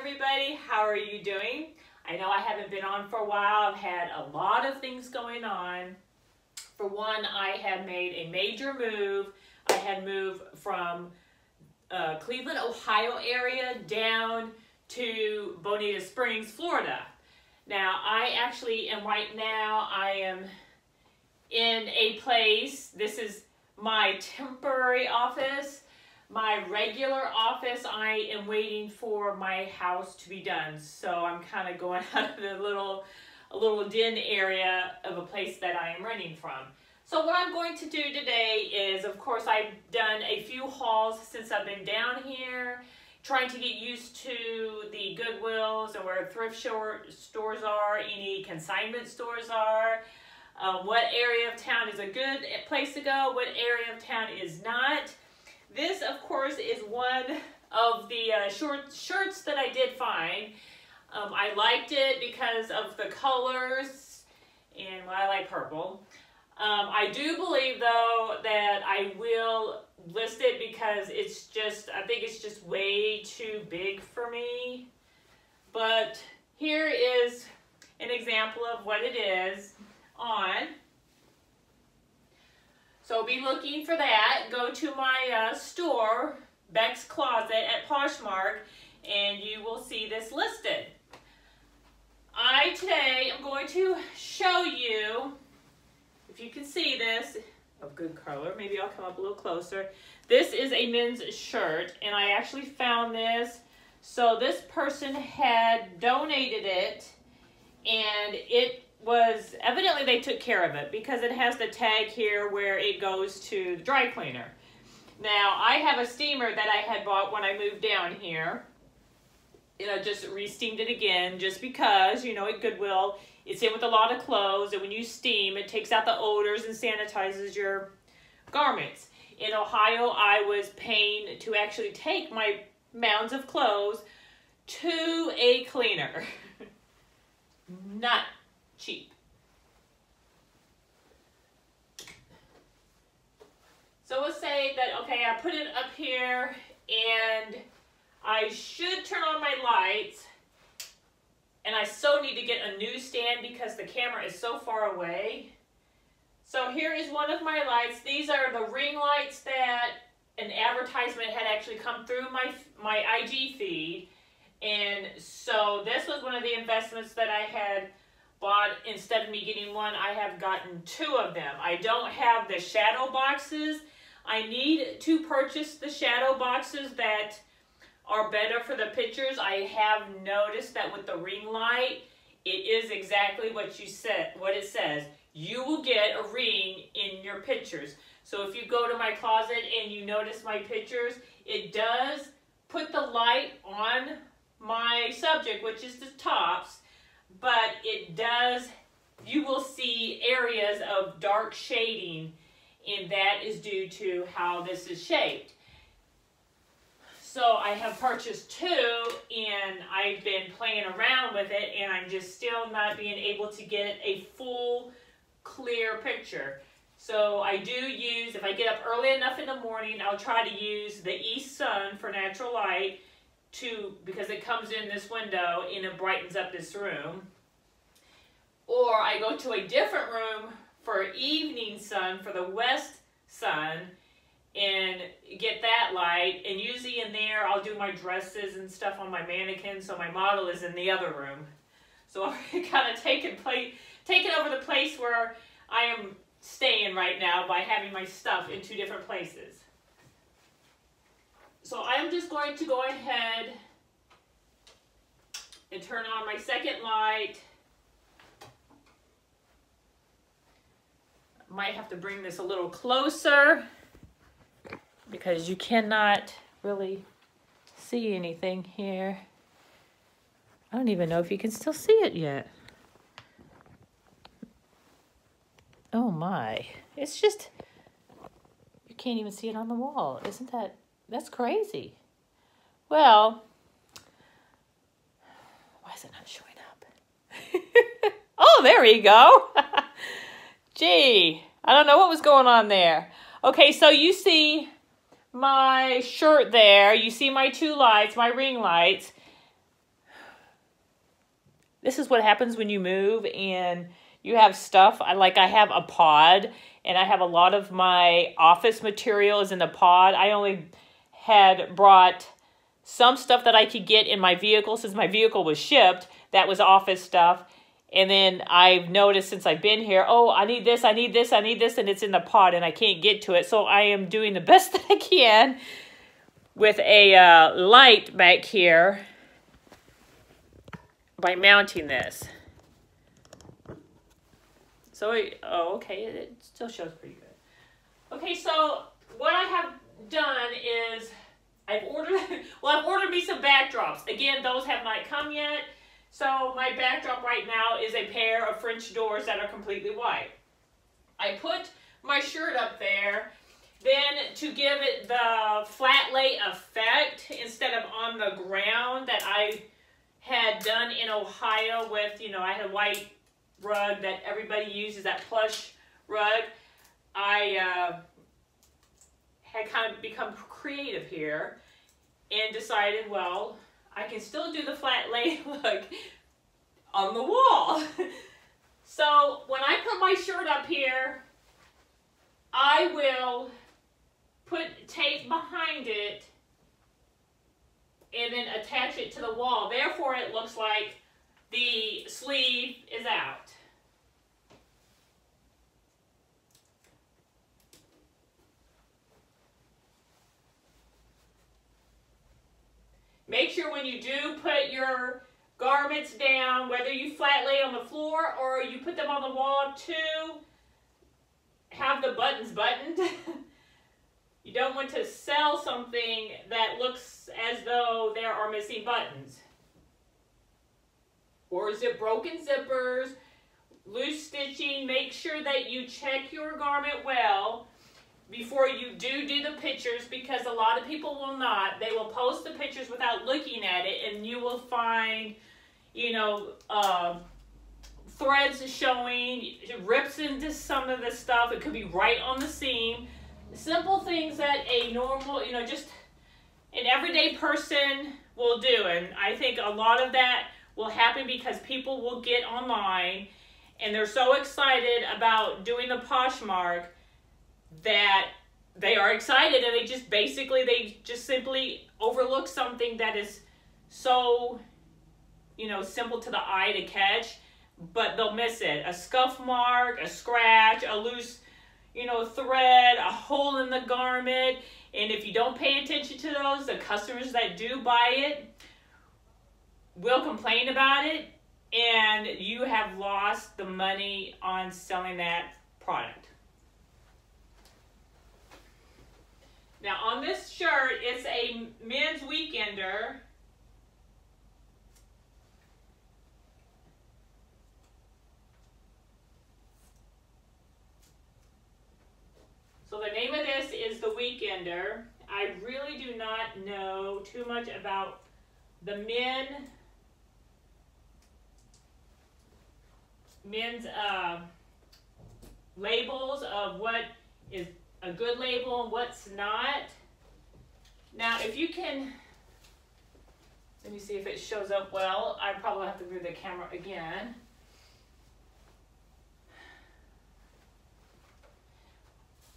everybody, how are you doing? I know I haven't been on for a while. I've had a lot of things going on. For one, I had made a major move. I had moved from Cleveland, Ohio area down to Bonita Springs, Florida. Now, I actually am right now, I am in a place, this is my temporary office. My regular office, I am waiting for my house to be done. So I'm kind of going out of the little den area of a place that I am renting from. So what I'm going to do today is, of course, I've done a few hauls since I've been down here, trying to get used to the Goodwills and where thrift stores are, any consignment stores are, what area of town is a good place to go, what area of town is not. This, of course, is one of the short shirts that I did find. I liked it because of the colors, and well, I like purple. I do believe, though, that I will list it because it's just, I think it's just way too big for me. But here is an example of what it is on. So be looking for that. Go to my store, Beck's Closet at Poshmark, and you will see this listed. Today am going to show you, if you can see this, of good color, maybe I'll come up a little closer. This is a men's shirt, and I actually found this. So this person had donated it, and it was, evidently they took care of it because it has the tag here where it goes to the dry cleaner. Now, I have a steamer that I had bought when I moved down here. And I just re-steamed it again just because, you know, at Goodwill, it's in with a lot of clothes, and when you steam, it takes out the odors and sanitizes your garments. In Ohio, I was paying to actually take my mounds of clothes to a cleaner. Not cheap. So let's say that, okay, I put it up here and I should turn on my lights, and I so need to get a new stand because the camera is so far away. So here is one of my lights. These are the ring lights that an advertisement had actually come through my IG feed. And so this was one of the investments that I had bought. Instead of me getting one, I have gotten two of them. I don't have the shadow boxes. I need to purchase the shadow boxes that are better for the pictures. I have noticed that with the ring light, it is exactly what it says. You will get a ring in your pictures. So if you go to my closet and you notice my pictures, it does put the light on my subject, which is the tops, but it does, you will see areas of dark shading, and that is due to how this is shaped. So I have purchased two, and I've been playing around with it, and I'm just still not being able to get a full, clear picture. So I do use, if I get up early enough in the morning, I'll try to use the East Sun for natural light because it comes in this window and it brightens up this room. Or I go to a different room for evening sun, for the west sun, and get that light. And usually in there, I'll do my dresses and stuff on my mannequin, so my model is in the other room. So I'm kind of taking over the place where I am staying right now by having my stuff in two different places. So I'm just going to go ahead and turn on my second light. Might have to bring this a little closer because you cannot really see anything here. I don't even know if you can still see it yet. Oh my, it's just, you can't even see it on the wall. Isn't that, that's crazy. Well, why is it not showing up? Oh, there we go. Gee, I don't know what was going on there. Okay, so you see my shirt there. You see my two lights, my ring lights. this is what happens when you move and you have stuff. I have a pod, and I have a lot of my office materials in the pod. I only had brought some stuff that I could get in my vehicle since my vehicle was shipped. That was office stuff. And then I've noticed since I've been here, oh, I need this, I need this, I need this, and it's in the pod and I can't get to it. So I am doing the best that I can with a light back here by mounting this. So, oh, okay, it still shows pretty good. Okay, so what I have done is I've ordered me some backdrops. Again, those have not come yet. So my backdrop right now is a pair of French doors that are completely white. I put my shirt up there, then to give it the flat lay effect instead of on the ground that I had done in Ohio with, I had a white rug that everybody uses, that plush rug. I had kind of become creative here and decided, well, I can still do the flat lay look on the wall. So when I put my shirt up here, I will put tape behind it and then attach it to the wall. Therefore, it looks like the sleeve is out. Make sure when you do put your garments down, whether you flat lay on the floor or you put them on the wall to have the buttons buttoned. You don't want to sell something that looks as though there are missing buttons. Or broken zippers, loose stitching. Make sure that you check your garment well before you do the pictures, because a lot of people will not. They will post the pictures without looking at it, and you will find, threads showing, rips into some of the stuff. It could be right on the seam. Simple things that a normal, just an everyday person will do. And I think a lot of that will happen because people will get online and they're so excited about doing the Poshmark that they are excited and they just simply overlook something that is so, simple to the eye to catch, but they'll miss it. A scuff mark, a scratch, a loose, thread, a hole in the garment. And if you don't pay attention to those, the customers that do buy it will complain about it, and you have lost the money on selling that product. Now on this shirt, it's a men's weekender. So the name of this is the Weekender. I really do not know too much about the men's labels of what is a good label and what's not. Now, if you can, let me see if it shows up well. I probably have to move the camera again.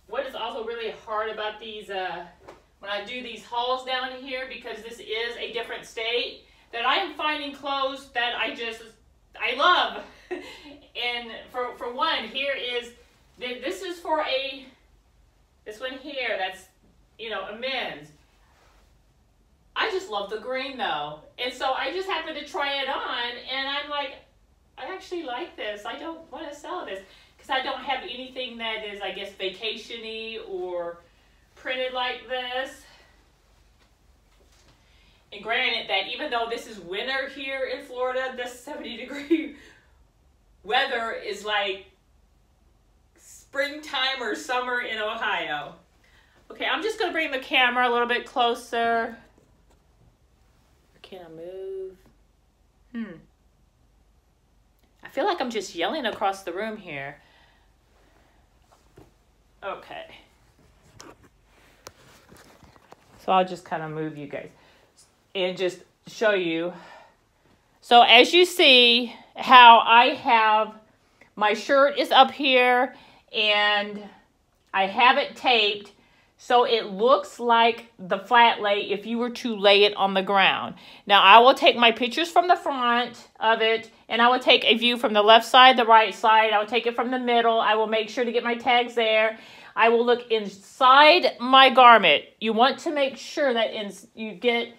What is also really hard about these, when I do these hauls down here, because this is a different state, that I am finding clothes that I love. And for one, here is, this is for this one here, that's, a men's. I just love the green though. And so I just happened to try it on and I'm like, I actually like this. I don't want to sell this because I don't have anything that is, I guess, vacation-y or printed like this. And granted that even though this is winter here in Florida, this 70-degree weather is like springtime or summer in Ohio. Okay, I'm just going to bring the camera a little bit closer. Can I move? I feel like I'm just yelling across the room here. Okay. So I'll just kind of move you guys and just show you So as you see how I have, my shirt is up here and I have it taped so it looks like the flat lay if you were to lay it on the ground. Now I will take my pictures from the front of it, and I will take a view from the left side, the right side. I will take it from the middle. I will make sure to get my tags there. I will look inside my garment. You want to make sure that you get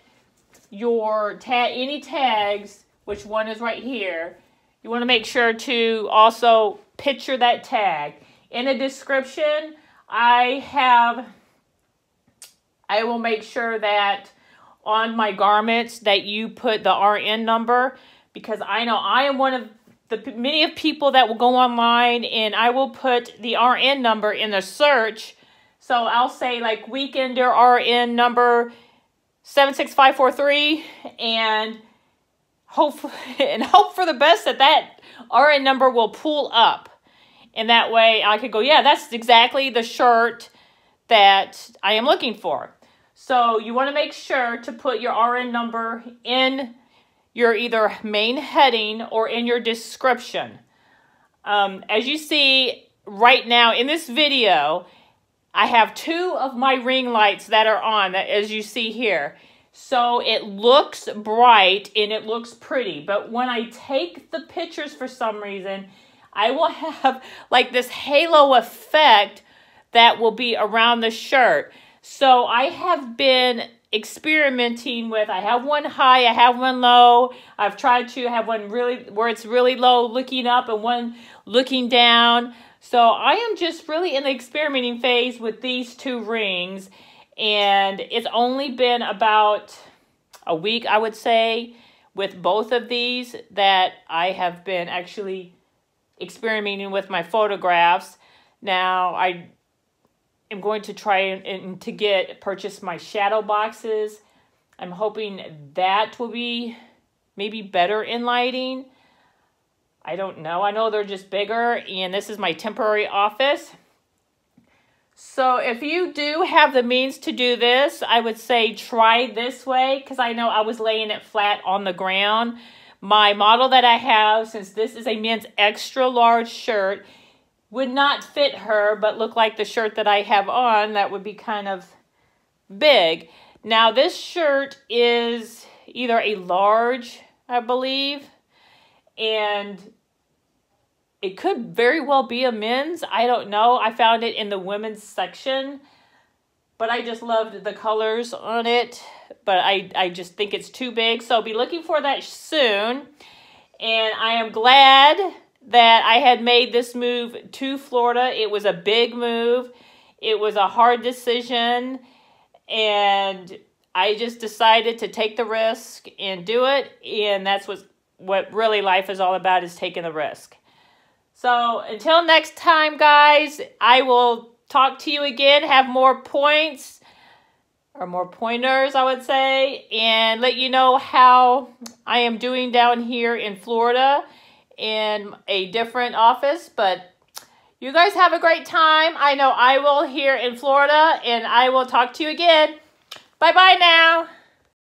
your any tags, which one is right here. You want to make sure to also picture that tag. In the description, I will make sure that on my garments that you put the RN number, because I know I am one of the many of people that will go online and I will put the RN number in the search. So I'll say like Weekender RN number 76543 and hope for the best that RN number will pull up. And that way I could go, yeah, that's exactly the shirt that I am looking for. So you want to make sure to put your RN number in your either main heading or in your description. As you see right now in this video, I have 2 of my ring lights that are on, as you see here. So it looks bright and it looks pretty. But when I take the pictures for some reason, I will have like this halo effect that will be around the shirt. So I have been experimenting with, I have one high, I have one low. I've tried to have one really where it's really low looking up and one looking down. So I am just really in the experimenting phase with these 2 rings. And it's only been about a week, I would say, with both of these that I have been actually experimenting with my photographs. Now I am going to try and purchase my shadow boxes. I'm hoping that will be maybe better in lighting. I don't know. I know they're just bigger, and this is my temporary office. So if you do have the means to do this, I would say try this way, because I know I was laying it flat on the ground. My model that I have, since this is a men's extra large shirt, would not fit her, but look like the shirt that I have on, that would be kind of big. Now this shirt is either a large, I believe, and it could very well be a men's. I don't know. I found it in the women's section, but I just loved the colors on it. But I just think it's too big. So I'll be looking for that soon. And I am glad that I had made this move to Florida. It was a big move. It was a hard decision. And I just decided to take the risk and do it. And that's what really life is all about, is taking the risk. So until next time, guys, I will talk to you again, have more points, or more pointers, I would say, and let you know how I am doing down here in Florida in a different office. But you guys have a great time. I know I will here in Florida, and I will talk to you again. Bye-bye now.